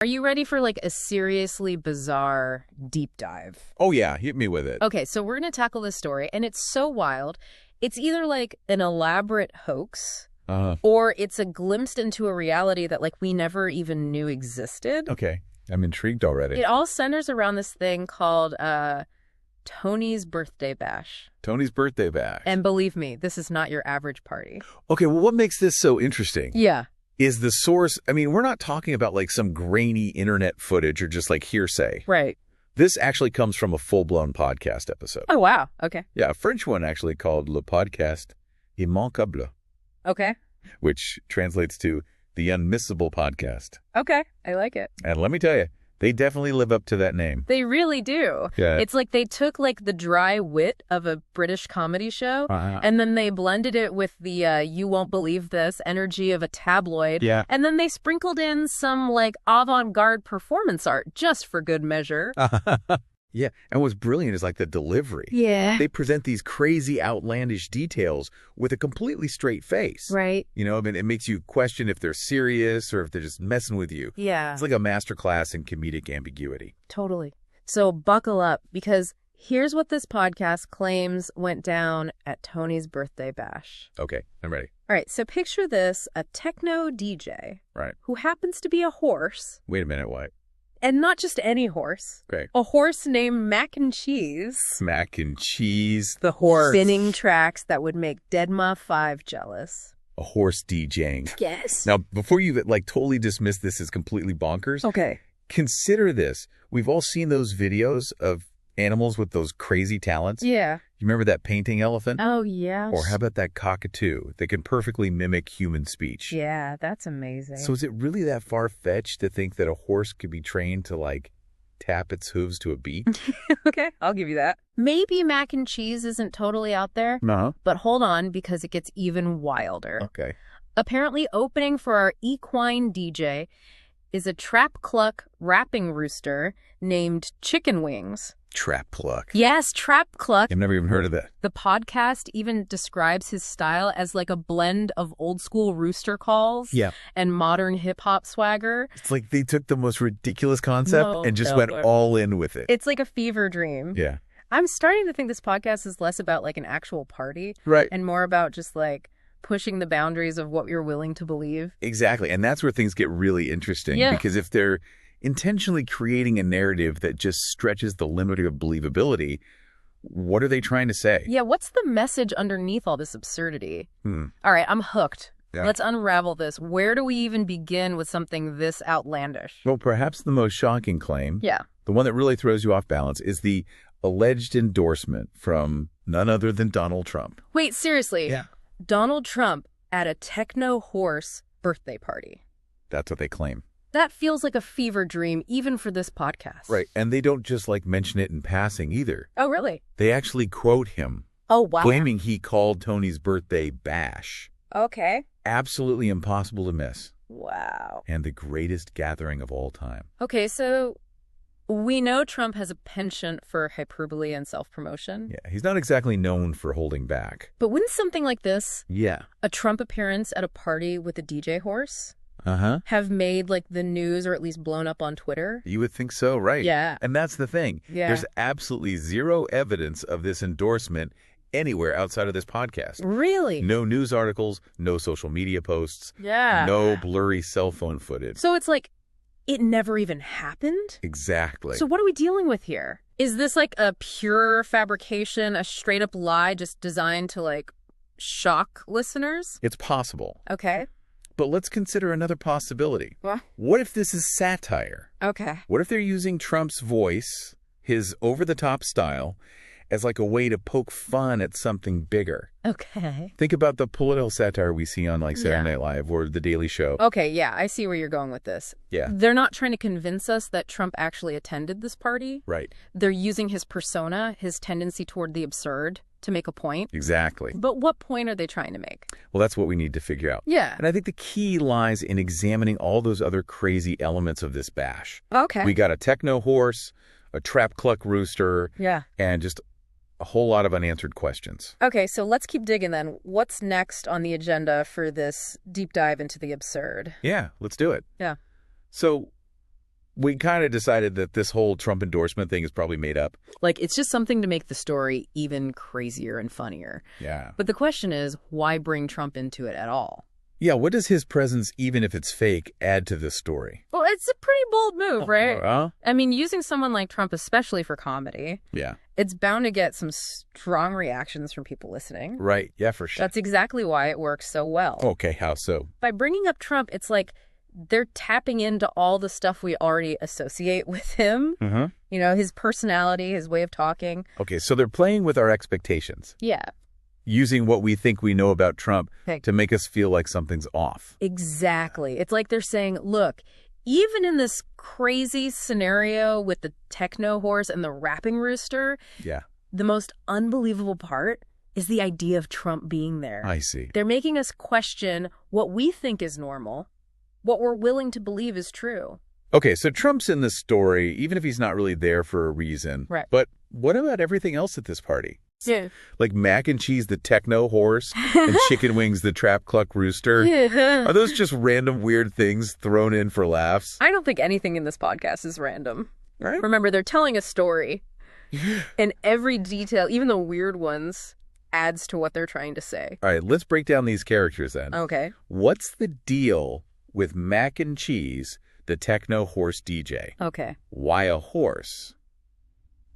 Are you ready for like a seriously bizarre deep dive? Oh, yeah. Hit me with it. Okay, so we're going to tackle this story, and it's so wild. It's either like an elaborate hoax, or it's a glimpse into a reality that like we never even knew existed. Okay. I'm intrigued already. It all centers around this thing called Tony's birthday bash. Tony's birthday bash. And believe me, this is not your average party. Okay, well, what makes this so interesting? Yeah. Is the source, I mean, we're not talking about like some grainy internet footage or just like hearsay. Right. This actually comes from a full-blown podcast episode. Oh, wow. Okay. Yeah, a French one actually called Le Podcast Immanquable, Okay. which translates to the unmissable podcast. Okay. I like it. And let me tell you, they definitely live up to that name. They really do. Yeah. It's like they took like the dry wit of a British comedy show and then they blended it with the you won't believe this energy of a tabloid. Yeah. And then they sprinkled in some like avant-garde performance art just for good measure. Yeah, and what's brilliant is like the delivery. Yeah. They present these crazy, outlandish details with a completely straight face. Right. You know, I mean, it makes you question if they're serious or if they're just messing with you. Yeah. It's like a masterclass in comedic ambiguity. Totally. So buckle up because here's what this podcast claims went down at Tony's birthday bash. Okay, I'm ready. All right, so picture this, a techno DJ Right. who happens to be a horse. Wait a minute, what? And not just any horse. Great. A horse named Mac and Cheese. Mac and cheese. The horse. Spinning tracks that would make Deadma 5 jealous. A horse DJing. Yes. Now, before you like totally dismiss this as completely bonkers, Okay. consider this. We've all seen those videos of animals with those crazy talents. Yeah. You remember that painting elephant? Oh, yeah. Or how about that cockatoo that can perfectly mimic human speech? Yeah, that's amazing. So is it really that far-fetched to think that a horse could be trained to, like, tap its hooves to a beat? Okay, I'll give you that. Maybe Mac and Cheese isn't totally out there, No. but hold on because it gets even wilder. Okay. Apparently opening for our equine DJ is a trap cluck rapping rooster named Chicken Wings. Trap cluck. Yes, trap cluck. I've never even heard of that. The podcast even describes his style as like a blend of old school rooster calls and modern hip hop swagger. It's like they took the most ridiculous concept and just went all in with it. It's like a fever dream. Yeah. I'm starting to think this podcast is less about like an actual party Right. and more about just like pushing the boundaries of what you're willing to believe. Exactly. And that's where things get really interesting. Yeah. Because if they're intentionally creating a narrative that just stretches the limit of believability, what are they trying to say? Yeah, what's the message underneath all this absurdity? Hmm. All right, I'm hooked. Yeah. Let's unravel this. Where do we even begin with something this outlandish? Well, perhaps the most shocking claim, Yeah. the one that really throws you off balance, is the alleged endorsement from none other than Donald Trump. Wait, seriously? Yeah. Donald Trump at a techno horse birthday party. That's what they claim. That feels like a fever dream, even for this podcast. Right. And they don't just like mention it in passing either. Oh, really? They actually quote him, Oh, wow. claiming he called Tony's birthday bash. Okay. Absolutely impossible to miss. Wow. And the greatest gathering of all time. Okay, so we know Trump has a penchant for hyperbole and self-promotion. Yeah, he's not exactly known for holding back. But wouldn't something like this, Yeah. a Trump appearance at a party with a DJ horse, Uh-huh. have made like the news or at least blown up on Twitter? You would think so, right? Yeah. And that's the thing. Yeah. There's absolutely zero evidence of this endorsement anywhere outside of this podcast. Really? No news articles, no social media posts, Yeah. no blurry cell phone footage. So it's like it never even happened? Exactly. So what are we dealing with here? Is this like a pure fabrication, a straight up lie just designed to like shock listeners? It's possible. Okay. But let's consider another possibility. What? What if this is satire? Okay. What if they're using Trump's voice, his over-the-top style, as like a way to poke fun at something bigger? Okay. Think about the political satire we see on like Saturday Yeah. Night Live or The Daily Show. Okay, yeah, I see where you're going with this. Yeah. They're not trying to convince us that Trump actually attended this party. Right. They're using his persona, his tendency toward the absurd, to make a point. Exactly. But what point are they trying to make? Well, that's what we need to figure out. Yeah. And I think the key lies in examining all those other crazy elements of this bash. Okay. We got a techno horse, a trap cluck rooster, Yeah. and just a whole lot of unanswered questions. Okay, so let's keep digging then. What's next on the agenda for this deep dive into the absurd? Yeah, let's do it. Yeah. So we kind of decided that this whole Trump endorsement thing is probably made up. Like, it's just something to make the story even crazier and funnier. Yeah. But the question is, why bring Trump into it at all? Yeah, what does his presence, even if it's fake, add to this story? Well, it's a pretty bold move, right? I mean, using someone like Trump, especially for comedy, it's bound to get some strong reactions from people listening. Right, yeah, for sure. That's exactly why it works so well. Okay, how so? By bringing up Trump, it's like they're tapping into all the stuff we already associate with him. Mm-hmm. You know, his personality, his way of talking. Okay, so they're playing with our expectations. Yeah. Using what we think we know about Trump to make us feel like something's off. Exactly. It's like they're saying, look, even in this crazy scenario with the techno horse and the rapping rooster, the most unbelievable part is the idea of Trump being there. I see. They're making us question what we think is normal, what we're willing to believe is true. Okay, so Trump's in this story, even if he's not really there for a reason. Right. But what about everything else at this party? Yeah. Like mac and cheese, the techno horse, and chicken wings, the trap cluck rooster. Are those just random weird things thrown in for laughs? I don't think anything in this podcast is random. Right. Remember, they're telling a story. And every detail, even the weird ones, adds to what they're trying to say. All right, let's break down these characters then. Okay. What's the deal with mac and cheese, the techno horse DJ? Okay. Why a horse?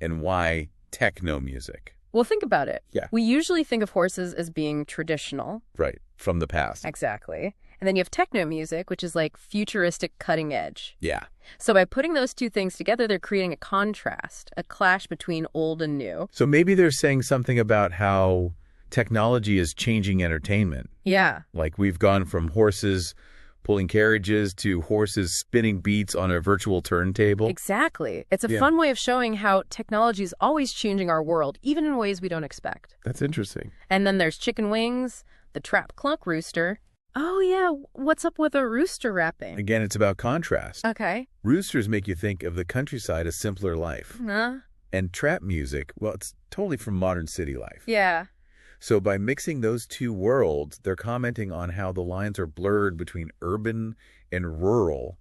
And why techno music? Well, think about it. Yeah. We usually think of horses as being traditional. Right. From the past. Exactly. And then you have techno music, which is like futuristic cutting edge. Yeah. So by putting those two things together, they're creating a contrast, a clash between old and new. So maybe they're saying something about how technology is changing entertainment. Yeah. Like we've gone from horses pulling carriages to horses spinning beats on a virtual turntable. Exactly. It's a fun way of showing how technology is always changing our world, even in ways we don't expect. That's interesting. And then there's chicken wings, the trap cluck rooster. Oh, yeah. What's up with a rooster rapping? Again, it's about contrast. Okay. Roosters make you think of the countryside, a simpler life. And trap music, well, it's totally from modern city life. Yeah. So by mixing those two worlds, they're commenting on how the lines are blurred between urban and rural,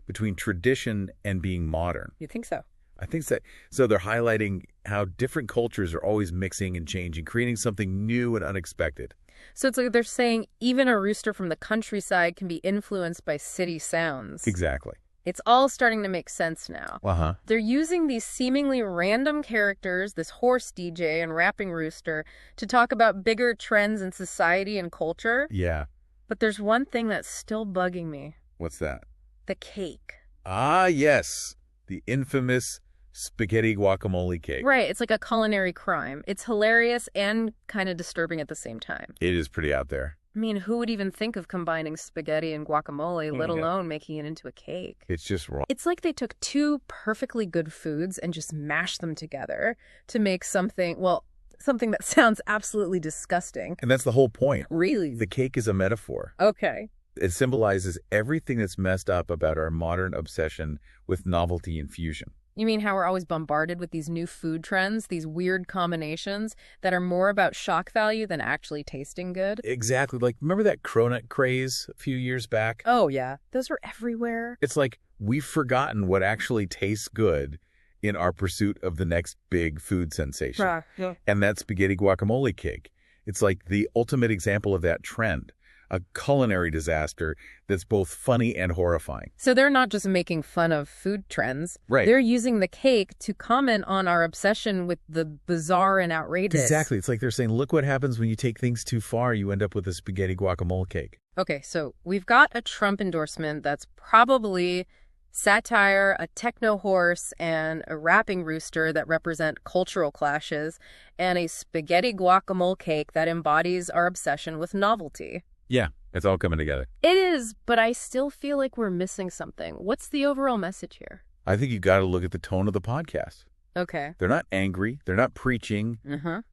between tradition and being modern. You think so? I think so. So they're highlighting how different cultures are always mixing and changing, creating something new and unexpected. So it's like they're saying even a rooster from the countryside can be influenced by city sounds. Exactly. It's all starting to make sense now. Uh-huh. They're using these seemingly random characters, this horse DJ and rapping rooster, to talk about bigger trends in society and culture. Yeah. But there's one thing that's still bugging me. What's that? The cake. Ah, yes. The infamous spaghetti guacamole cake. Right. It's like a culinary crime. It's hilarious and kind of disturbing at the same time. It is pretty out there. I mean, who would even think of combining spaghetti and guacamole, let alone making it into a cake? It's just wrong. It's like they took two perfectly good foods and just mashed them together to make something, well, something that sounds absolutely disgusting. And that's the whole point. Really? The cake is a metaphor. Okay. It symbolizes everything that's messed up about our modern obsession with novelty and fusion. You mean how we're always bombarded with these new food trends, these weird combinations that are more about shock value than actually tasting good? Exactly. Like, remember that cronut craze a few years back? Oh, yeah. Those were everywhere. It's like we've forgotten what actually tastes good in our pursuit of the next big food sensation. Yeah. And that spaghetti guacamole cake. It's like the ultimate example of that trend. A culinary disaster that's both funny and horrifying. So they're not just making fun of food trends. Right. They're using the cake to comment on our obsession with the bizarre and outrageous. Exactly. It's like they're saying, look what happens when you take things too far. You end up with a spaghetti guacamole cake. Okay, so we've got a Trump endorsement that's probably satire, a techno horse, and a rapping rooster that represent cultural clashes, and a spaghetti guacamole cake that embodies our obsession with novelty. Yeah, it's all coming together. It is, but I still feel like we're missing something. What's the overall message here? I think you got to look at the tone of the podcast. Okay. They're not angry. They're not preaching.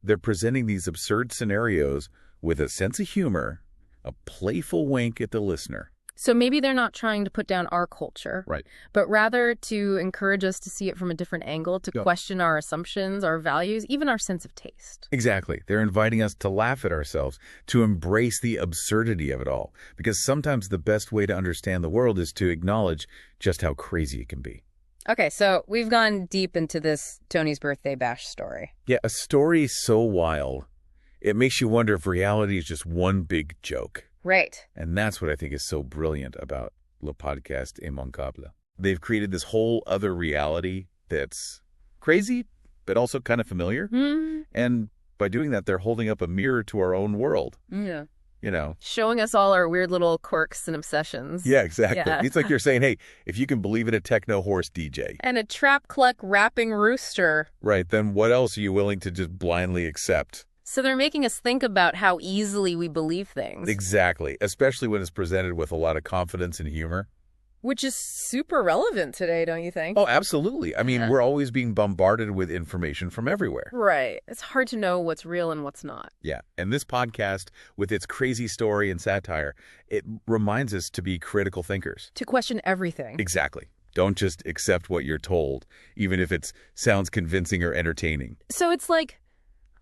They're presenting these absurd scenarios with a sense of humor, a playful wink at the listener. So maybe they're not trying to put down our culture, Right. but rather to encourage us to see it from a different angle, to question our assumptions, our values, even our sense of taste. Exactly. They're inviting us to laugh at ourselves, to embrace the absurdity of it all, because sometimes the best way to understand the world is to acknowledge just how crazy it can be. Okay, so we've gone deep into this Tony's birthday bash story. Yeah, a story so wild, it makes you wonder if reality is just one big joke. Right. And that's what I think is so brilliant about Le Podcast Immanquable. They've created this whole other reality that's crazy, but also kind of familiar. And by doing that, they're holding up a mirror to our own world. Yeah. You know. Showing us all our weird little quirks and obsessions. Yeah, exactly. Yeah. It's like you're saying, hey, if you can believe in a techno horse DJ. And a trap cluck rapping rooster. Right, then what else are you willing to just blindly accept? So they're making us think about how easily we believe things. Exactly, especially when it's presented with a lot of confidence and humor. Which is super relevant today, don't you think? Oh, absolutely. I mean, we're always being bombarded with information from everywhere. Right. It's hard to know what's real and what's not. Yeah, and this podcast, with its crazy story and satire, it reminds us to be critical thinkers. To question everything. Exactly. Don't just accept what you're told, even if it sounds convincing or entertaining. So it's like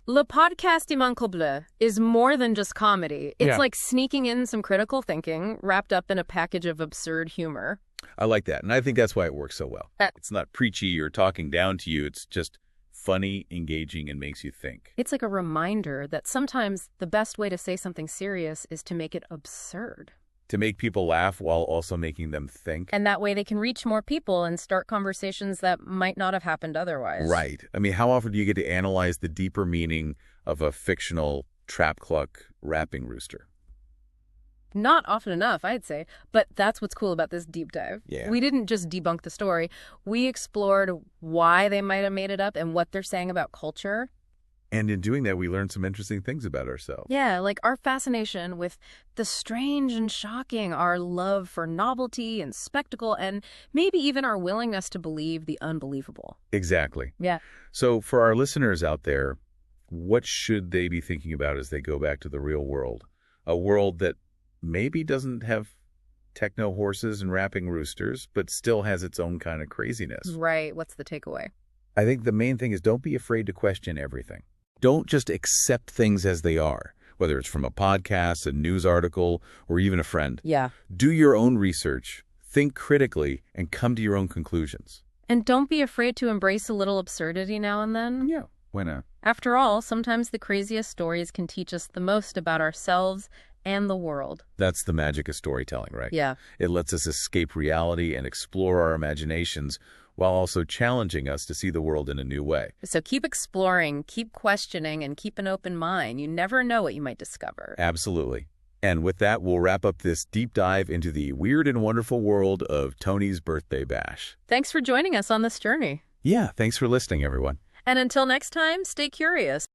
Le Podcast Immanquable is more than just comedy. It's like sneaking in some critical thinking wrapped up in a package of absurd humor. I like that, and I think that's why it works so well. It's not preachy or talking down to you. It's just funny, engaging, and makes you think. It's like a reminder that sometimes the best way to say something serious is to make it absurd. To make people laugh while also making them think. And that way they can reach more people and start conversations that might not have happened otherwise. Right. I mean, how often do you get to analyze the deeper meaning of a fictional trap cluck rapping rooster? Not often enough, I'd say. But that's what's cool about this deep dive. Yeah. We didn't just debunk the story. We explored why they might have made it up and what they're saying about culture. And in doing that, we learned some interesting things about ourselves. Yeah, like our fascination with the strange and shocking, our love for novelty and spectacle, and maybe even our willingness to believe the unbelievable. Exactly. Yeah. So for our listeners out there, what should they be thinking about as they go back to the real world? A world that maybe doesn't have techno horses and rapping roosters, but still has its own kind of craziness. Right. What's the takeaway? I think the main thing is don't be afraid to question everything. Don't just accept things as they are, whether it's from a podcast, a news article, or even a friend. Yeah. Do your own research, think critically, and come to your own conclusions. And don't be afraid to embrace a little absurdity now and then. Yeah, why not? After all, sometimes the craziest stories can teach us the most about ourselves and the world. That's the magic of storytelling, right? Yeah. It lets us escape reality and explore our imaginations while also challenging us to see the world in a new way. So keep exploring, keep questioning, and keep an open mind. You never know what you might discover. Absolutely. And with that, we'll wrap up this deep dive into the weird and wonderful world of Tony's birthday bash. Thanks for joining us on this journey. Yeah, thanks for listening, everyone. And until next time, stay curious.